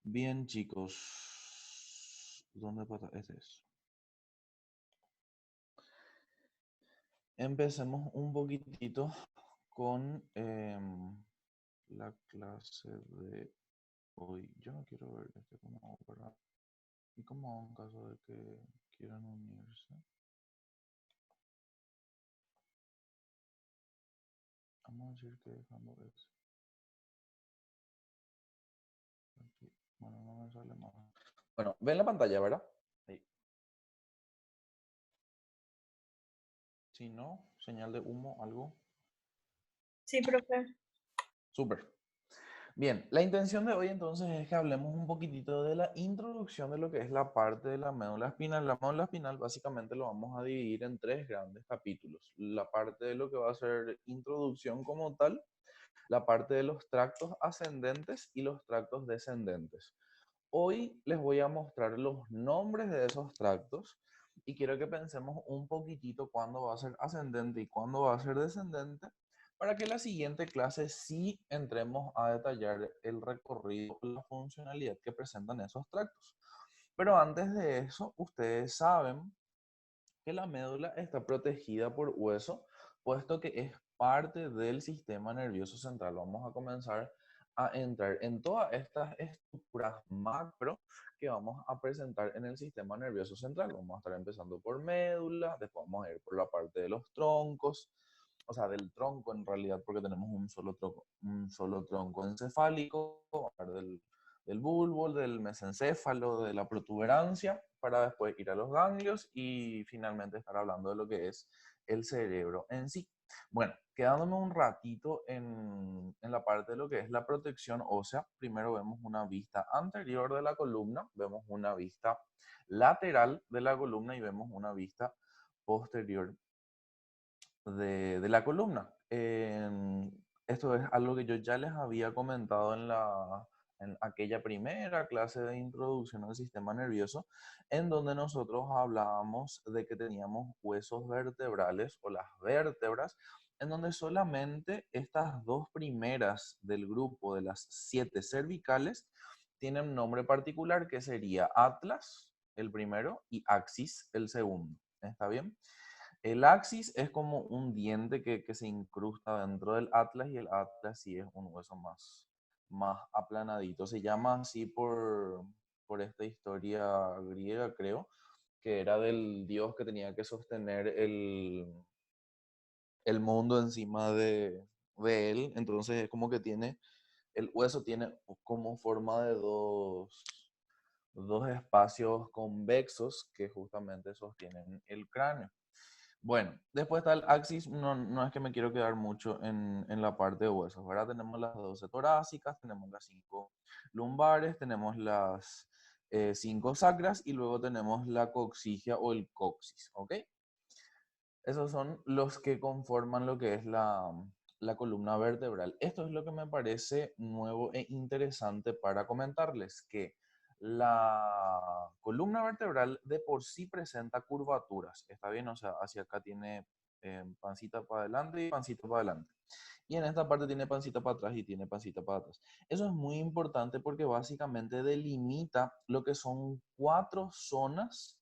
Bien, chicos. ¿Dónde pasa? Este es. Empecemos un poquitito con la clase de hoy. Yo no quiero ver este como obra. ¿Y cómo en caso de que quieran unirse? Vamos a decir que dejando eso. Aquí. Bueno, no me sale más. Bueno, ven la pantalla, ¿verdad? Ahí. Si no, señal de humo, algo. Sí, profe. Súper. Bien, la intención de hoy entonces es que hablemos un poquitito de la introducción de lo que es la parte de la médula espinal. La médula espinal básicamente lo vamos a dividir en tres grandes capítulos. La parte de lo que va a ser introducción como tal, la parte de los tractos ascendentes y los tractos descendentes. Hoy les voy a mostrar los nombres de esos tractos y quiero que pensemos un poquitito cuándo va a ser ascendente y cuándo va a ser descendente para que la siguiente clase sí entremos a detallar el recorrido, la funcionalidad que presentan esos tractos. Pero antes de eso, ustedes saben que la médula está protegida por hueso, puesto que es parte del sistema nervioso central. Vamos a comenzar a entrar en todas estas estructuras macro que vamos a presentar en el sistema nervioso central. Vamos a estar empezando por médula, después vamos a ir por la parte de los troncos, o sea, del tronco en realidad, porque tenemos un solo tronco encefálico, del bulbo, del mesencéfalo, de la protuberancia, para después ir a los ganglios y finalmente estar hablando de lo que es el cerebro en sí. Bueno, quedándome un ratito en la parte de lo que es la protección ósea, primero vemos una vista anterior de la columna, vemos una vista lateral de la columna y vemos una vista posterior de la columna. Esto es algo que yo ya les había comentado en aquella primera clase de introducción al sistema nervioso, en donde nosotros hablábamos de que teníamos huesos vertebrales o las vértebras, en donde solamente estas dos primeras del grupo de las 7 cervicales tienen un nombre particular que sería atlas, el primero, y axis, el segundo. ¿Está bien? El axis es como un diente que se incrusta dentro del atlas y el atlas sí es un hueso más aplanadito. Se llama así por esta historia griega, creo, que era del dios que tenía que sostener el mundo encima de él. Entonces es como que el hueso tiene como forma de dos espacios convexos que justamente sostienen el cráneo. Bueno, después está el axis, no es que me quiero quedar mucho en la parte de huesos, ¿verdad? Tenemos las 12 torácicas, tenemos las 5 lumbares, tenemos las 5 sacras y luego tenemos la coxigia o el coxis, ¿ok? Esos son los que conforman lo que es la columna vertebral. Esto es lo que me parece nuevo e interesante para comentarles, que la columna vertebral de por sí presenta curvaturas, ¿está bien? O sea, hacia acá tiene pancita para adelante y pancita para adelante. Y en esta parte tiene pancita para atrás y tiene pancita para atrás. Eso es muy importante porque básicamente delimita lo que son 4 zonas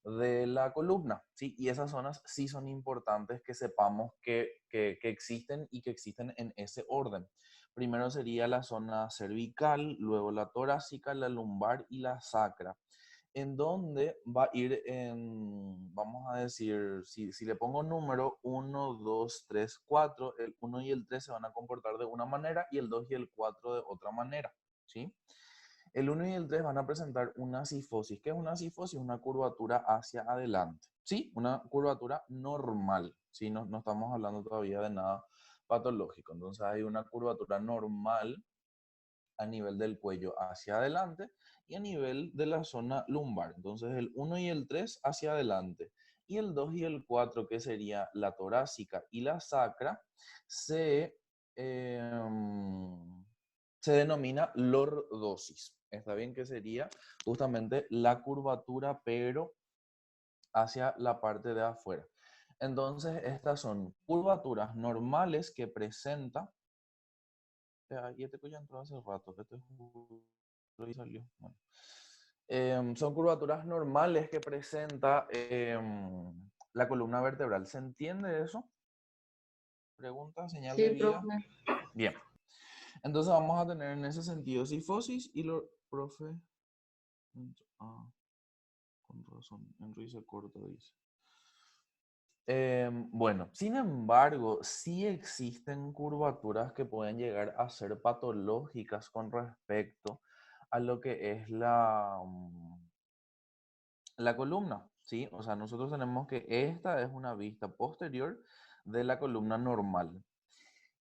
de la columna, ¿sí? Y esas zonas sí son importantes que sepamos que existen y que existen en ese orden. Primero sería la zona cervical, luego la torácica, la lumbar y la sacra, en donde va a ir vamos a decir, si le pongo número 1, 2, 3, 4, el 1 y el 3 se van a comportar de una manera y el 2 y el 4 de otra manera, ¿sí? El 1 y el 3 van a presentar una cifosis. ¿Qué es una cifosis? Una curvatura hacia adelante. ¿Sí? Una curvatura normal. ¿Sí? No estamos hablando todavía de nada patológico. Entonces hay una curvatura normal a nivel del cuello hacia adelante y a nivel de la zona lumbar. Entonces el 1 y el 3 hacia adelante. Y el 2 y el 4, que sería la torácica y la sacra, eh, se denomina lordosis. Está bien, que sería justamente la curvatura, pero hacia la parte de afuera. Entonces, estas son curvaturas normales que presenta. Y este ya entró hace rato. Este es y salió. Bueno. Son curvaturas normales que presenta la columna vertebral. ¿Se entiende eso? Pregunta, señal de Sí, vida. profe. Bien. Entonces vamos a tener en ese sentido cifosis y lo, profe. Ah, con razón, Henry se corta, dice. Bueno, sin embargo, sí existen curvaturas que pueden llegar a ser patológicas con respecto a lo que es la columna, ¿sí? O sea, nosotros tenemos que esta es una vista posterior de la columna normal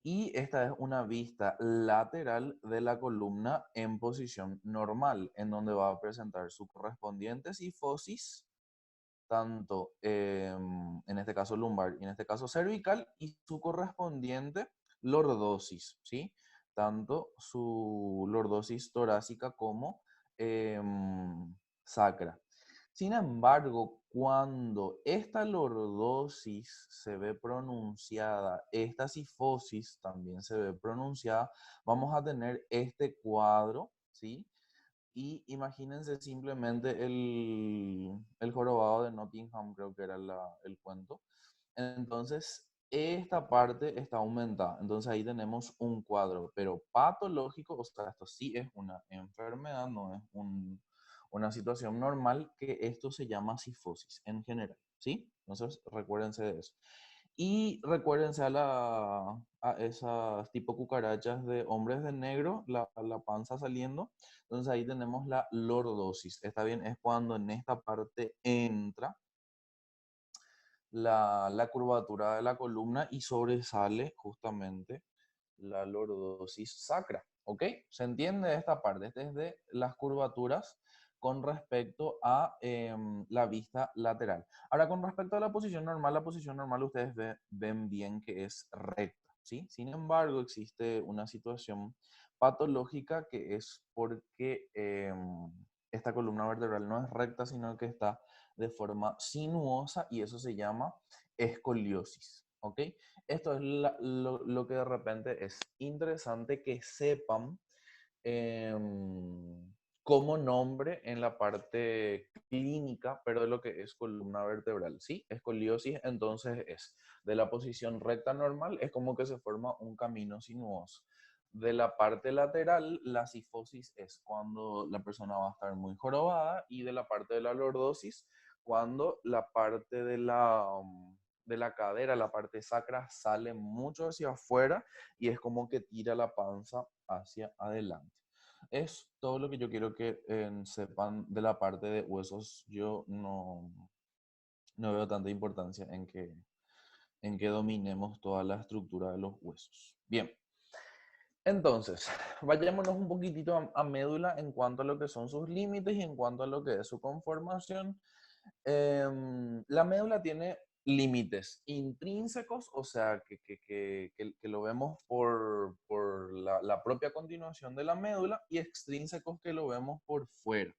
y esta es una vista lateral de la columna en posición normal, en donde va a presentar su correspondiente cifosis tanto en este caso lumbar y en este caso cervical, y su correspondiente lordosis, ¿sí? Tanto su lordosis torácica como sacra. Sin embargo, cuando esta lordosis se ve pronunciada, esta cifosis también se ve pronunciada, vamos a tener este cuadro, ¿sí? Y imagínense simplemente el jorobado de Nottingham, creo que era el cuento. Entonces, esta parte está aumentada. Entonces ahí tenemos un cuadro, pero patológico, o sea, esto sí es una enfermedad, no es una situación normal, que esto se llama cifosis en general, ¿sí? Entonces, recuérdense de eso. Y recuérdense a esas tipo cucarachas de hombres de negro, la panza saliendo. Entonces ahí tenemos la lordosis. Está bien, es cuando en esta parte entra la curvatura de la columna y sobresale justamente la lordosis sacra. ¿Ok? ¿Se entiende esta parte? Este es de las curvaturas con respecto a la vista lateral. Ahora, con respecto a la posición normal ustedes ven bien que es recta, ¿sí? Sin embargo, existe una situación patológica que es porque esta columna vertebral no es recta, sino que está de forma sinuosa y eso se llama escoliosis, ¿ok? Esto es lo que de repente es interesante que sepan como nombre en la parte clínica, pero de lo que es columna vertebral, ¿sí? Escoliosis entonces es de la posición recta normal, es como que se forma un camino sinuoso. De la parte lateral, la cifosis es cuando la persona va a estar muy jorobada, y de la parte de la lordosis, cuando la parte de la cadera, la parte sacra, sale mucho hacia afuera y es como que tira la panza hacia adelante. Es todo lo que yo quiero que sepan de la parte de huesos. Yo no veo tanta importancia en que dominemos toda la estructura de los huesos. Bien, entonces, vayámonos un poquitito a médula en cuanto a lo que son sus límites y en cuanto a lo que es su conformación. La médula tiene límites intrínsecos, o sea, que lo vemos por la propia continuación de la médula, y extrínsecos que lo vemos por fuera.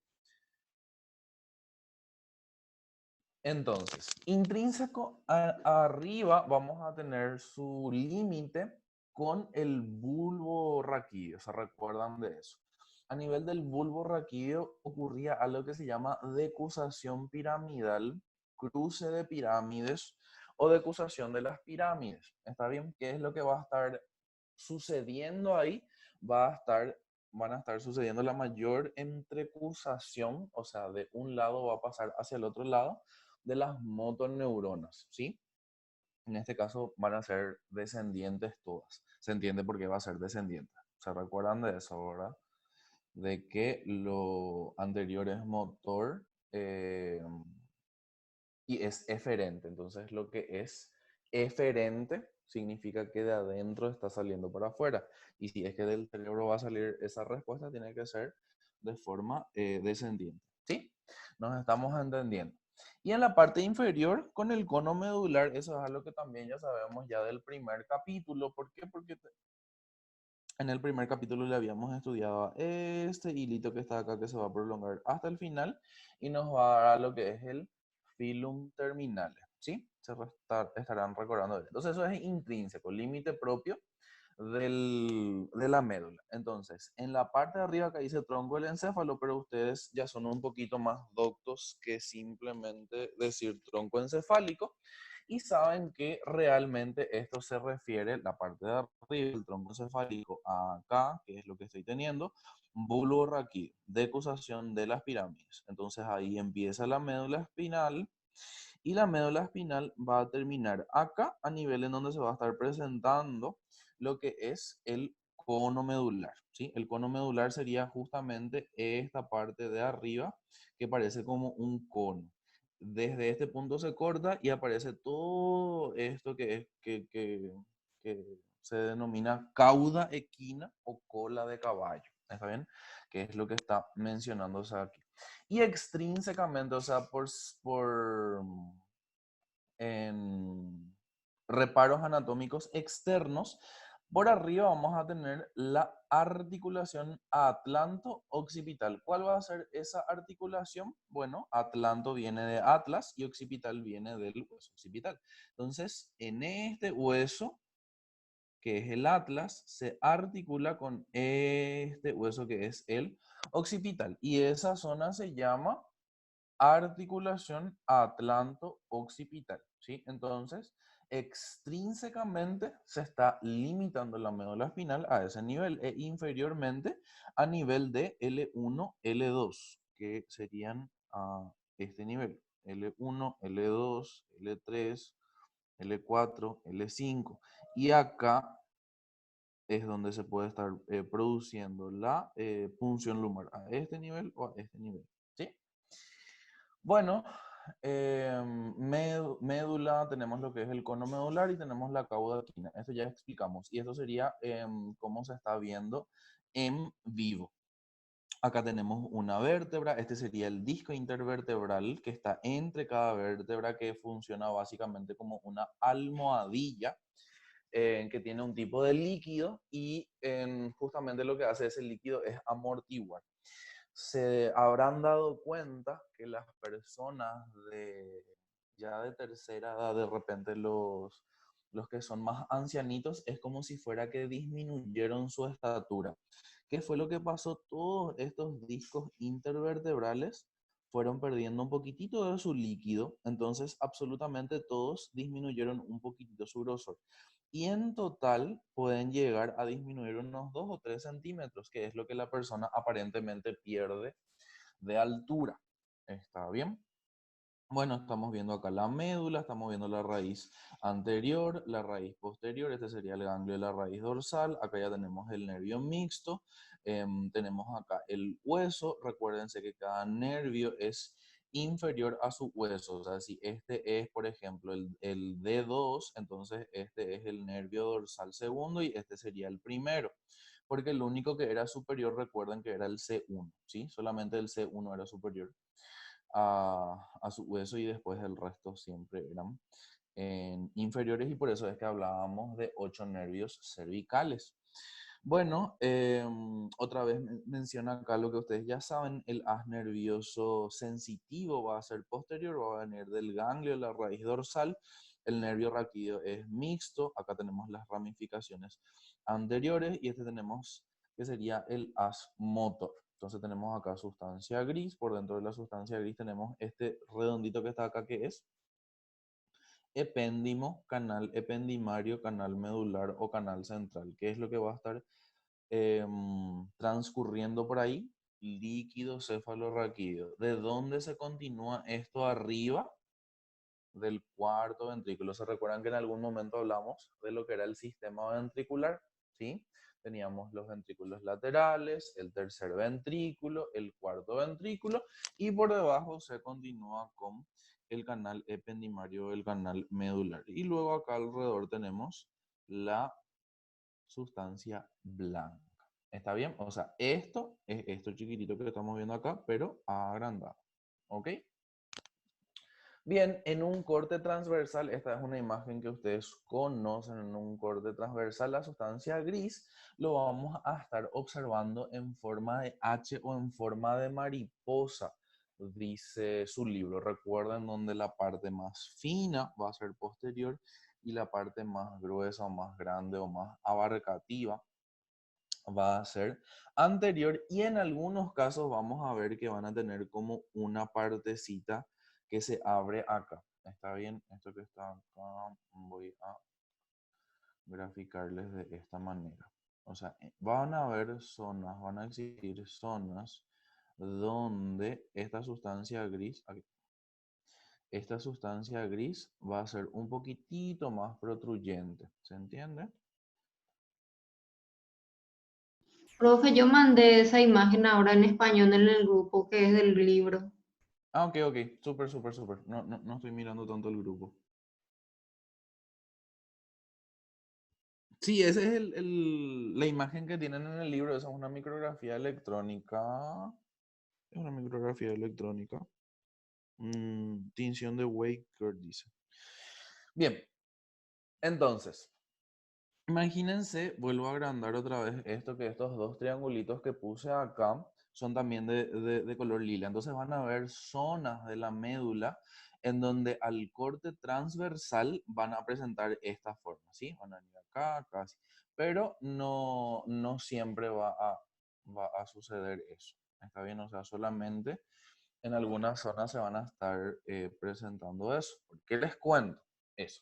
Entonces, intrínseco arriba vamos a tener su límite con el bulbo raquídeo, ¿se recuerdan de eso? A nivel del bulbo raquídeo ocurría algo que se llama decusación piramidal, cruce de pirámides o decusación de las pirámides. ¿Está bien? ¿Qué es lo que va a estar sucediendo ahí? Van a estar sucediendo la mayor entrecusación, o sea, de un lado va a pasar hacia el otro lado, de las motoneuronas, ¿sí? En este caso van a ser descendientes todas. Se entiende por qué va a ser descendiente. ¿Se recuerdan de eso, verdad? De que lo anterior es motor y es eferente. Entonces lo que es eferente significa que de adentro está saliendo para afuera. Y si es que del cerebro va a salir esa respuesta, tiene que ser de forma descendiente. ¿Sí? Nos estamos entendiendo. Y en la parte inferior, con el cono medular, eso es algo que también ya sabemos ya del primer capítulo. ¿Por qué? Porque en el primer capítulo le habíamos estudiado este hilito que está acá, que se va a prolongar hasta el final y nos va a dar lo que es el filum terminale, ¿sí? Estarán recordando. Entonces eso es intrínseco, límite propio de la médula. Entonces, en la parte de arriba que dice tronco del encéfalo, pero ustedes ya son un poquito más doctos que simplemente decir tronco encefálico y saben que realmente esto se refiere, la parte de arriba del tronco encefálico, a acá, que es lo que estoy teniendo, bulbo raquídeo, decusación de las pirámides. Entonces ahí empieza la médula espinal y la médula espinal va a terminar acá a nivel en donde se va a estar presentando lo que es el cono medular, ¿sí? El cono medular sería justamente esta parte de arriba que parece como un cono. Desde este punto se corta y aparece todo esto que se denomina cauda equina o cola de caballo, ¿está bien? Que es lo que está mencionándose aquí. Y extrínsecamente, o sea, por en reparos anatómicos externos, por arriba vamos a tener la articulación atlanto-occipital. ¿Cuál va a ser esa articulación? Bueno, atlanto viene de atlas y occipital viene del hueso occipital. Entonces, en este hueso, que es el atlas, se articula con este hueso que es el occipital. Y esa zona se llama articulación atlanto-occipital, ¿sí? Entonces, extrínsecamente se está limitando la médula espinal a ese nivel e inferiormente a nivel de L1, L2, que serían a este nivel. L1, L2, L3, L4, L5. Y acá es donde se puede estar produciendo la punción lumbar a este nivel o a este nivel, ¿sí? Bueno, médula, tenemos lo que es el cono medular y tenemos la cauda equina. Esto ya explicamos. Y esto sería cómo se está viendo en vivo. Acá tenemos una vértebra. Este sería el disco intervertebral que está entre cada vértebra, que funciona básicamente como una almohadilla que tiene un tipo de líquido y justamente lo que hace ese líquido es amortiguar. Se habrán dado cuenta que las personas ya de tercera edad, de repente los que son más ancianitos, es como si fuera que disminuyeron su estatura. ¿Qué fue lo que pasó? Todos estos discos intervertebrales fueron perdiendo un poquitito de su líquido, entonces absolutamente todos disminuyeron un poquitito su grosor. Y en total pueden llegar a disminuir unos 2 o 3 centímetros, que es lo que la persona aparentemente pierde de altura. ¿Está bien? Bueno, estamos viendo acá la médula, estamos viendo la raíz anterior, la raíz posterior, este sería el ganglio de la raíz dorsal, acá ya tenemos el nervio mixto, tenemos acá el hueso, recuérdense que cada nervio es inferior a su hueso, o sea, si este es, por ejemplo, el D2, entonces este es el nervio dorsal segundo y este sería el primero, porque el único que era superior, recuerden que era el C1, ¿sí? Solamente el C1 era superior a su hueso y después el resto siempre eran inferiores y por eso es que hablábamos de 8 nervios cervicales. Bueno, otra vez menciona acá lo que ustedes ya saben, el haz nervioso sensitivo va a ser posterior, va a venir del ganglio, la raíz dorsal, el nervio raquídeo es mixto, acá tenemos las ramificaciones anteriores y este tenemos que sería el haz motor. Entonces tenemos acá sustancia gris, por dentro de la sustancia gris tenemos este redondito que está acá que es epéndimo, canal ependimario, canal medular o canal central. ¿Qué es lo que va a estar transcurriendo por ahí? Líquido cefalorraquídeo. ¿De dónde se continúa esto arriba? Del cuarto ventrículo. ¿Se recuerdan que en algún momento hablamos de lo que era el sistema ventricular? ¿Sí? Teníamos los ventrículos laterales, el tercer ventrículo, el cuarto ventrículo y por debajo se continúa con el canal ependimario, el canal medular. Y luego acá alrededor tenemos la sustancia blanca. ¿Está bien? O sea, esto es esto chiquitito que estamos viendo acá, pero agrandado. ¿Ok? Bien, en un corte transversal, esta es una imagen que ustedes conocen, en un corte transversal, la sustancia gris lo vamos a estar observando en forma de H o en forma de mariposa, dice su libro. Recuerden donde la parte más fina va a ser posterior y la parte más gruesa o más grande o más abarcativa va a ser anterior, y en algunos casos vamos a ver que van a tener como una partecita que se abre acá. ¿Está bien? Esto que está acá voy a graficarles de esta manera. O sea, van a haber zonas, van a existir zonas donde esta sustancia gris, esta sustancia gris va a ser un poquitito más protruyente. ¿Se entiende? Profe, yo mandé esa imagen ahora en español en el grupo que es del libro. Ah, ok, ok. Súper, súper, súper. No estoy mirando tanto el grupo. Sí, esa es la imagen que tienen en el libro. Esa es una micrografía electrónica. Es una micrografía electrónica. Tinción de Waker, dice. Bien, entonces, imagínense, vuelvo a agrandar otra vez esto, que estos dos triangulitos que puse acá son también de color lila. Entonces van a ver zonas de la médula en donde al corte transversal van a presentar esta forma, ¿sí? Van a venir acá, acá, así. Pero no siempre va a suceder eso. ¿Está bien? O sea, solamente en algunas zonas se van a estar presentando eso. ¿Por qué les cuento eso?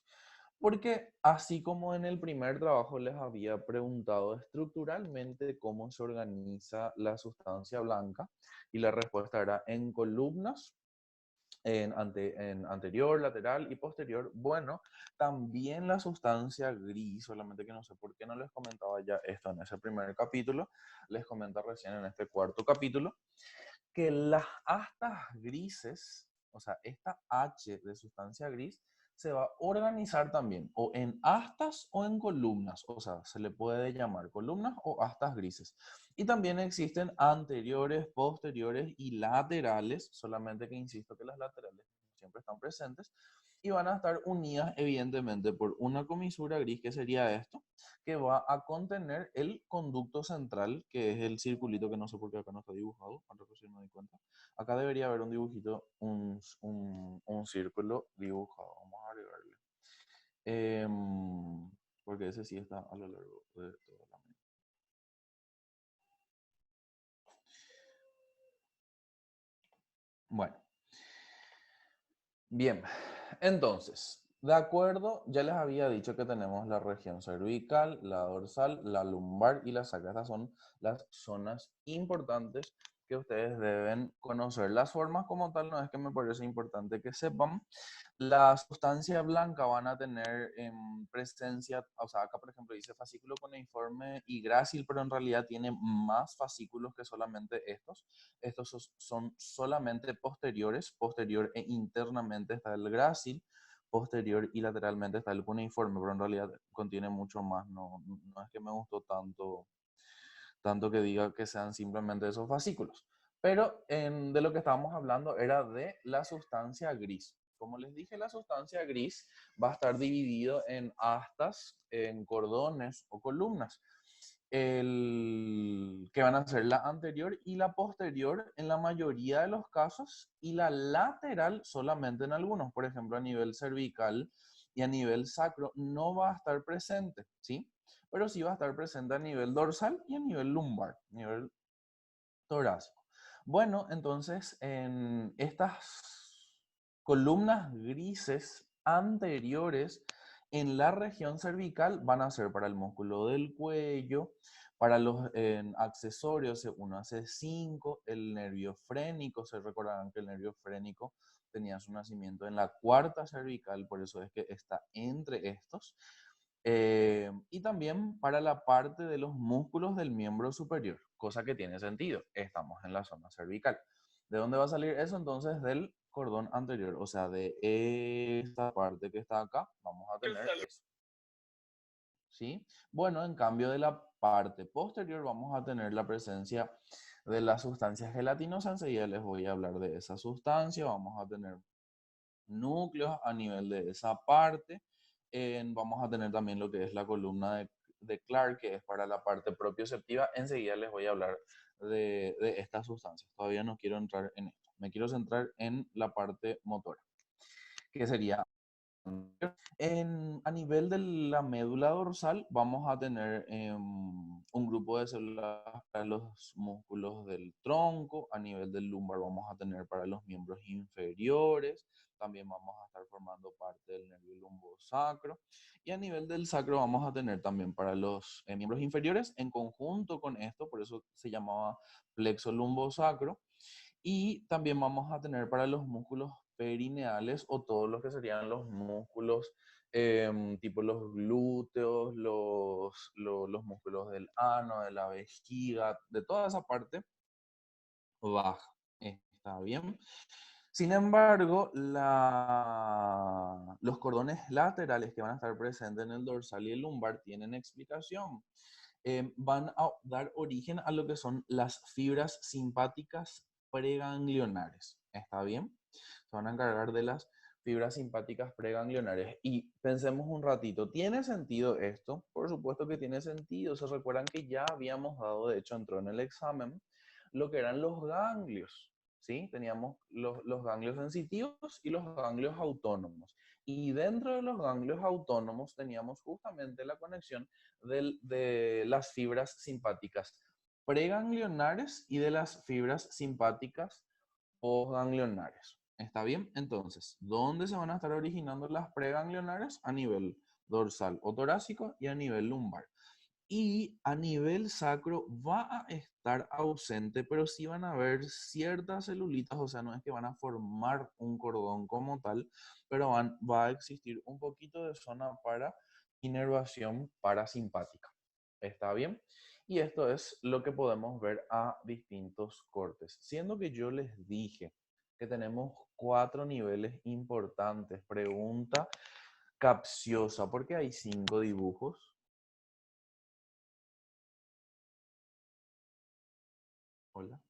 Porque así como en el primer trabajo les había preguntado estructuralmente cómo se organiza la sustancia blanca, y la respuesta era en columnas, en anterior, lateral y posterior. Bueno, también la sustancia gris, solamente que no sé por qué no les comentaba ya esto en ese primer capítulo, les comento recién en este cuarto capítulo, que las astas grises, o sea, esta H de sustancia gris, se va a organizar también o en astas o en columnas, o sea, se le puede llamar columnas o astas grises. Y también existen anteriores, posteriores y laterales, solamente que insisto que las laterales siempre están presentes, y van a estar unidas evidentemente por una comisura gris, que sería esto, que va a contener el conducto central, que es el circulito que no sé por qué acá no está dibujado, ahora que sí me doy cuenta. Acá debería haber un dibujito, un círculo dibujado. Vamos a agregarle. Porque ese sí está a lo largo de toda la mesa. Bueno, bien. Entonces, de acuerdo, ya les había dicho que tenemos la región cervical, la dorsal, la lumbar y la sacra. Estas son las zonas importantes que ustedes deben conocer. Las formas como tal no es que me parece importante que sepan. La sustancia blanca van a tener en presencia, o sea, acá por ejemplo dice fascículo cuneiforme y grácil, pero en realidad tiene más fascículos que solamente estos. Estos son solamente posteriores, posterior e internamente está el grácil, posterior y lateralmente está el cuneiforme, pero en realidad contiene mucho más. No es que me gustó tanto que diga que sean simplemente esos fascículos. Pero de lo que estábamos hablando era de la sustancia gris. Como les dije, la sustancia gris va a estar dividido en astas, en cordones o columnas, que van a ser la anterior y la posterior en la mayoría de los casos, y la lateral solamente en algunos. Por ejemplo, a nivel cervical y a nivel sacro no va a estar presente, ¿sí? Pero sí va a estar presente a nivel dorsal y a nivel lumbar, nivel torácico. Bueno, entonces en estas columnas grises anteriores en la región cervical van a ser para el músculo del cuello, para los accesorios C1 a C5, el nervio frénico. Se recordarán que el nervio frénico tenía su nacimiento en la cuarta cervical, por eso es que está entre estos. Y también para la parte de los músculos del miembro superior, cosa que tiene sentido. Estamos en la zona cervical. ¿De dónde va a salir eso? Entonces del cordón anterior, o sea, de esta parte que está acá, vamos a tener eso. ¿Sí? Bueno, en cambio de la parte posterior vamos a tener la presencia de la sustancia gelatinosa. Enseguida les voy a hablar de esa sustancia. Vamos a tener núcleos a nivel de esa parte. Vamos a tener también lo que es la columna de Clark, que es para la parte propioceptiva. Enseguida les voy a hablar de estas sustancias. Todavía no quiero entrar en esto. Me quiero centrar en la parte motora, que sería A nivel de la médula dorsal vamos a tener un grupo de células para los músculos del tronco. A nivel del lumbar vamos a tener para los miembros inferiores. También vamos a estar formando parte del nervio lumbosacro. Y a nivel del sacro vamos a tener también para los miembros inferiores en conjunto con esto, por eso se llamaba plexo lumbosacro. Y también vamos a tener para los músculos perineales o todos los que serían los músculos tipo los glúteos, los músculos del ano, de la vejiga, de toda esa parte baja. ¿Está bien? Sin embargo, los cordones laterales que van a estar presentes en el dorsal y el lumbar tienen explicación. Van a dar origen a lo que son las fibras simpáticas preganglionares. ¿Está bien? Se van a encargar de las fibras simpáticas preganglionares. Y pensemos un ratito, ¿tiene sentido esto? Por supuesto que tiene sentido. Se recuerdan que ya habíamos dado, de hecho entró en el examen, lo que eran los ganglios. ¿Sí? Teníamos los ganglios sensitivos y los ganglios autónomos. Y dentro de los ganglios autónomos teníamos justamente la conexión de las fibras simpáticas preganglionares y de las fibras simpáticas postganglionares. ¿Está bien? Entonces, ¿dónde se van a estar originando las preganglionares? A nivel dorsal o torácico y a nivel lumbar. Y a nivel sacro va a estar ausente, pero sí van a haber ciertas celulitas, o sea, no es que van a formar un cordón como tal, pero va a existir un poquito de zona para inervación parasimpática. ¿Está bien? Y esto es lo que podemos ver a distintos cortes. Siendo que yo les dije que tenemos 4 niveles importantes. Pregunta capciosa, ¿por qué hay 5 dibujos? Hola.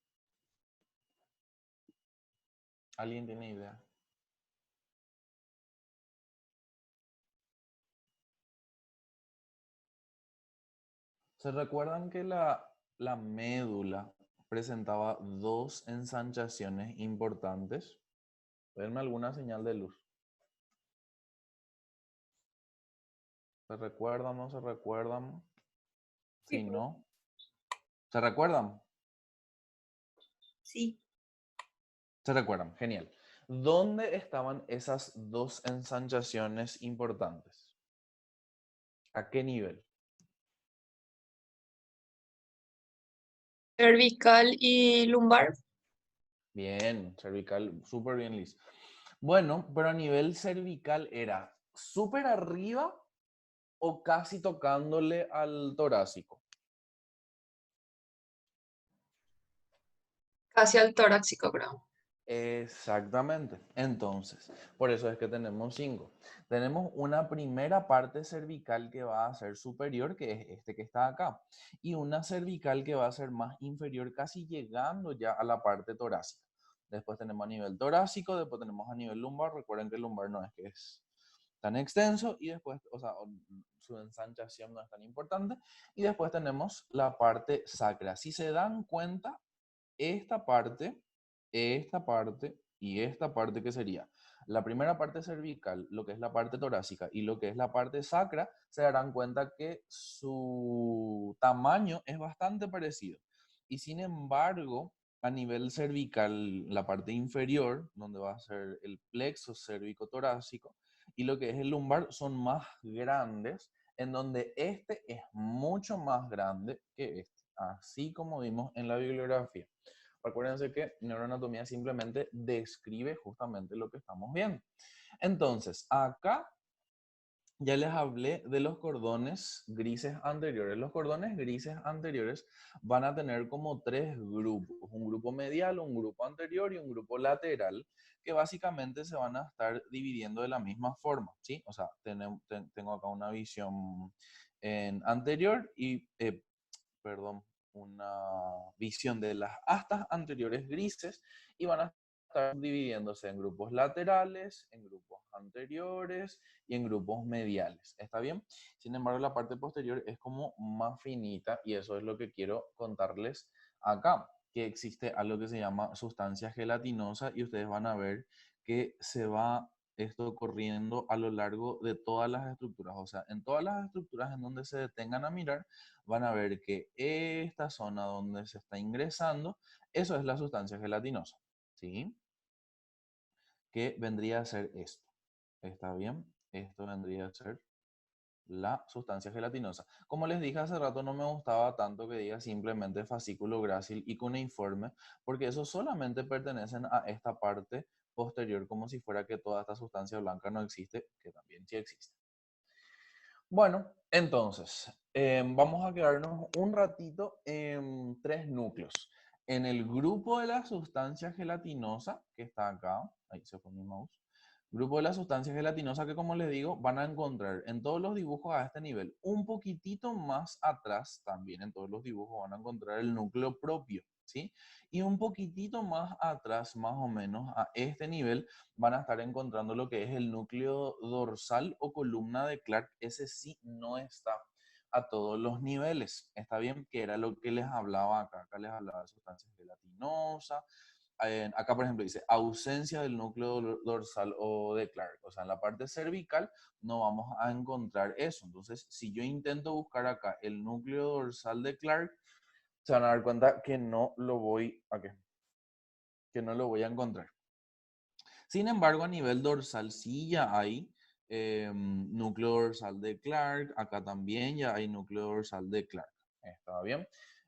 ¿Alguien tiene idea? ¿Se recuerdan que la médula presentaba 2 ensanchaciones importantes? Denme alguna señal de luz. ¿Se recuerdan o no se recuerdan? Sí, Si profe. no, ¿se recuerdan? Sí. Se recuerdan, genial. ¿Dónde estaban esas 2 ensanchaciones importantes? ¿A qué nivel? Cervical y lumbar. Bien, cervical, súper bien, Liz. Bueno, pero a nivel cervical era súper arriba o casi tocándole al torácico. Casi al torácico, creo. Exactamente. Entonces, por eso es que tenemos 5. Tenemos una primera parte cervical que va a ser superior, que es este que está acá, y una cervical que va a ser más inferior, casi llegando ya a la parte torácica. Después tenemos a nivel torácico, después tenemos a nivel lumbar. Recuerden que el lumbar no es que es tan extenso y después, o sea, su ensanchación no es tan importante. Y después tenemos la parte sacra. Si se dan cuenta, esta parte y esta parte que sería la primera parte cervical, lo que es la parte torácica y lo que es la parte sacra, se darán cuenta que su tamaño es bastante parecido. Y sin embargo, a nivel cervical, la parte inferior, donde va a ser el plexo cérvico-torácico, y lo que es el lumbar son más grandes, en donde este es mucho más grande que este, así como vimos en la bibliografía. Acuérdense que neuroanatomía simplemente describe justamente lo que estamos viendo. Entonces, acá ya les hablé de los cordones grises anteriores. Los cordones grises anteriores van a tener como 3 grupos, un grupo medial, un grupo anterior y un grupo lateral, que básicamente se van a estar dividiendo de la misma forma, ¿sí? O sea, tengo acá una visión en anterior y, perdón, una visión de las astas anteriores grises y van a estar dividiéndose en grupos laterales, en grupos anteriores y en grupos mediales. ¿Está bien? Sin embargo, la parte posterior es como más finita y eso es lo que quiero contarles acá, que existe algo que se llama sustancia gelatinosa y ustedes van a ver que se va esto corriendo a lo largo de todas las estructuras. O sea, en todas las estructuras en donde se detengan a mirar, van a ver que esta zona donde se está ingresando, eso es la sustancia gelatinosa, ¿sí? Que vendría a ser esto. ¿Está bien? Esto vendría a ser la sustancia gelatinosa. Como les dije hace rato, no me gustaba tanto que diga simplemente fascículo grácil y cuneiforme, porque eso solamente pertenecen a esta parte posterior, como si fuera que toda esta sustancia blanca no existe, que también sí existe. Bueno, entonces, vamos a quedarnos un ratito en tres núcleos. En el grupo de la sustancia gelatinosa, que está acá, ahí se fue mi mouse, grupo de la sustancia gelatinosa que, como les digo, van a encontrar en todos los dibujos a este nivel. Un poquitito más atrás también en todos los dibujos van a encontrar el núcleo propio, ¿sí? Y un poquitito más atrás, más o menos a este nivel, van a estar encontrando lo que es el núcleo dorsal o columna de Clark. Ese sí no está a todos los niveles. Está bien, que era lo que les hablaba acá. Acá les hablaba de sustancias gelatinosas. Acá, por ejemplo, dice ausencia del núcleo dorsal o de Clark. O sea, en la parte cervical no vamos a encontrar eso. Entonces, si yo intento buscar acá el núcleo dorsal de Clark, se van a dar cuenta que no lo voy a, que no lo voy a encontrar. Sin embargo, a nivel dorsal sí ya hay núcleo dorsal de Clark. Acá también ya hay núcleo dorsal de Clark. ¿Está bien?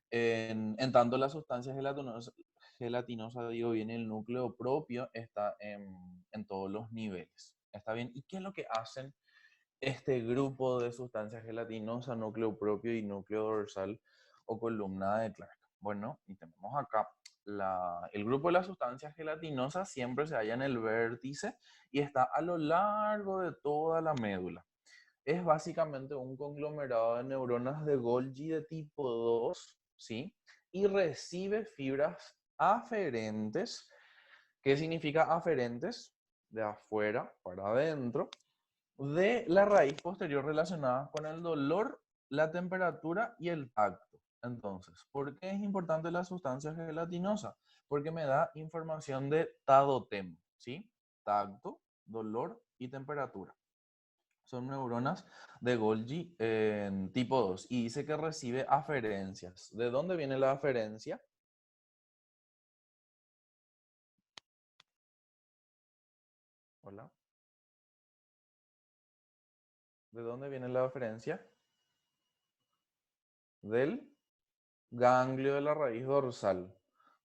En tanto la sustancia gelatinosa, digo bien, el núcleo propio está en todos los niveles. ¿Está bien? ¿Y qué es lo que hacen este grupo de sustancias gelatinosas, núcleo propio y núcleo dorsal o columna de Clark? Bueno, y tenemos acá el grupo de las sustancias gelatinosas siempre se halla en el vértice y está a lo largo de toda la médula. Es básicamente un conglomerado de neuronas de Golgi de tipo 2, ¿sí? Y recibe fibras aferentes. ¿Qué significa aferentes? De afuera para adentro, de la raíz posterior relacionada con el dolor, la temperatura y el tacto. Entonces, ¿por qué es importante la sustancia gelatinosa? Porque me da información de TADOTEM, ¿sí? Tacto, dolor y temperatura. Son neuronas de Golgi en tipo 2 y dice que recibe aferencias. ¿De dónde viene la aferencia? Hola. ¿De dónde viene la aferencia? Del ganglio de la raíz dorsal.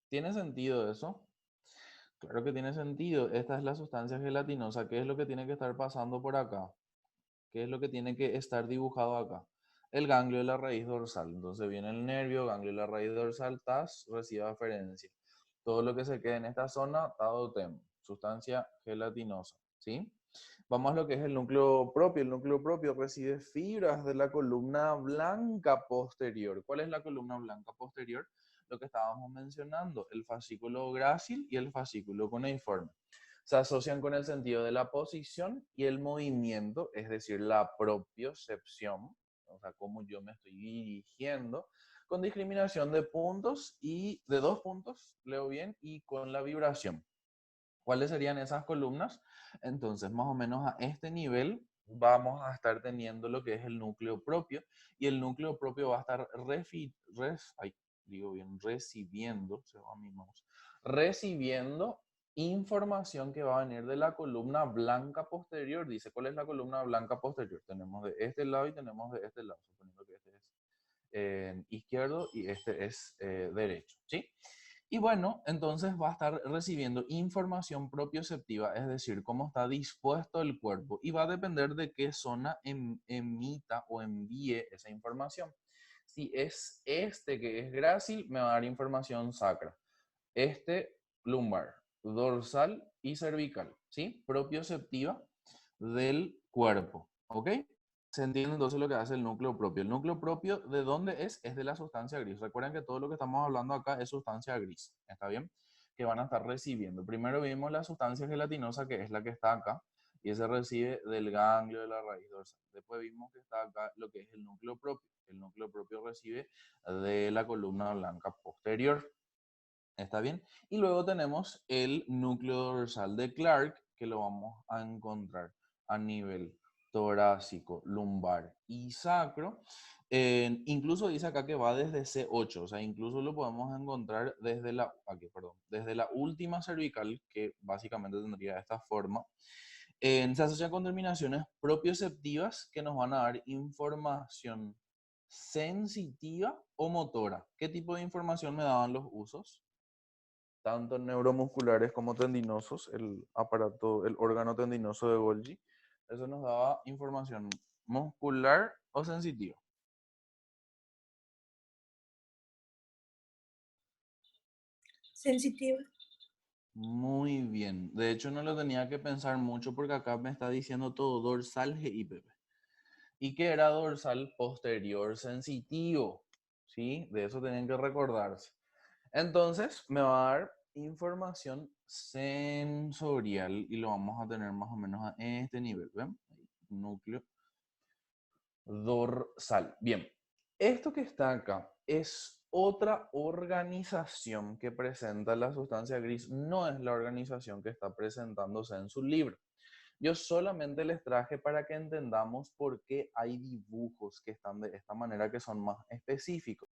¿Tiene sentido eso? Claro que tiene sentido. Esta es la sustancia gelatinosa. ¿Qué es lo que tiene que estar pasando por acá? ¿Qué es lo que tiene que estar dibujado acá? El ganglio de la raíz dorsal. Entonces viene el nervio, ganglio de la raíz dorsal, TAS, recibe aferencia. Todo lo que se quede en esta zona, TADOTEM, sustancia gelatinosa. ¿Sí? Vamos a lo que es el núcleo propio. El núcleo propio recibe fibras de la columna blanca posterior. ¿Cuál es la columna blanca posterior? Lo que estábamos mencionando, el fascículo grácil y el fascículo cuneiforme. Se asocian con el sentido de la posición y el movimiento, es decir, la propiocepción, o sea, cómo yo me estoy dirigiendo, con discriminación de puntos y de 2 puntos, leo bien, y con la vibración. ¿Cuáles serían esas columnas? Entonces, más o menos a este nivel vamos a estar teniendo lo que es el núcleo propio y el núcleo propio va a estar recibiendo, se va mi mouse, recibiendo información que va a venir de la columna blanca posterior. Dice, ¿cuál es la columna blanca posterior? Tenemos de este lado y tenemos de este lado, suponiendo que este es izquierdo y este es derecho, ¿sí? Y bueno, entonces va a estar recibiendo información propioceptiva, es decir, cómo está dispuesto el cuerpo, y va a depender de qué zona emita o envíe esa información. Si es este que es grácil, me va a dar información sacra. Este, lumbar, dorsal y cervical, ¿sí? Propioceptiva del cuerpo, ¿ok? Se entiende entonces lo que hace el núcleo propio. El núcleo propio, ¿de dónde es? Es de la sustancia gris. Recuerden que todo lo que estamos hablando acá es sustancia gris, ¿está bien? Que van a estar recibiendo. Primero vimos la sustancia gelatinosa, que es la que está acá, y ese recibe del ganglio de la raíz dorsal. Después vimos que está acá lo que es el núcleo propio. El núcleo propio recibe de la columna blanca posterior. ¿Está bien? Y luego tenemos el núcleo dorsal de Clark, que lo vamos a encontrar a nivel torácico, lumbar y sacro. Incluso dice acá que va desde C8, o sea, incluso lo podemos encontrar desde desde la última cervical, que básicamente tendría esta forma. Se asocia con terminaciones propioceptivas que nos van a dar información sensitiva o motora. ¿Qué tipo de información me daban los usos? Tanto neuromusculares como tendinosos, el aparato, el órgano tendinoso de Golgi. Eso nos daba información muscular o sensitiva. Sensitiva. Muy bien. De hecho, no lo tenía que pensar mucho porque acá me está diciendo todo dorsal GIPP. ¿Y qué era dorsal posterior sensitivo? ¿Sí? De eso tenían que recordarse. Entonces, me va a dar información sensorial y lo vamos a tener más o menos a este nivel. ¿Ven? Núcleo dorsal. Bien, esto que está acá es otra organización que presenta la sustancia gris, no es la organización que está presentándose en su libro. Yo solamente les traje para que entendamos por qué hay dibujos que están de esta manera que son más específicos.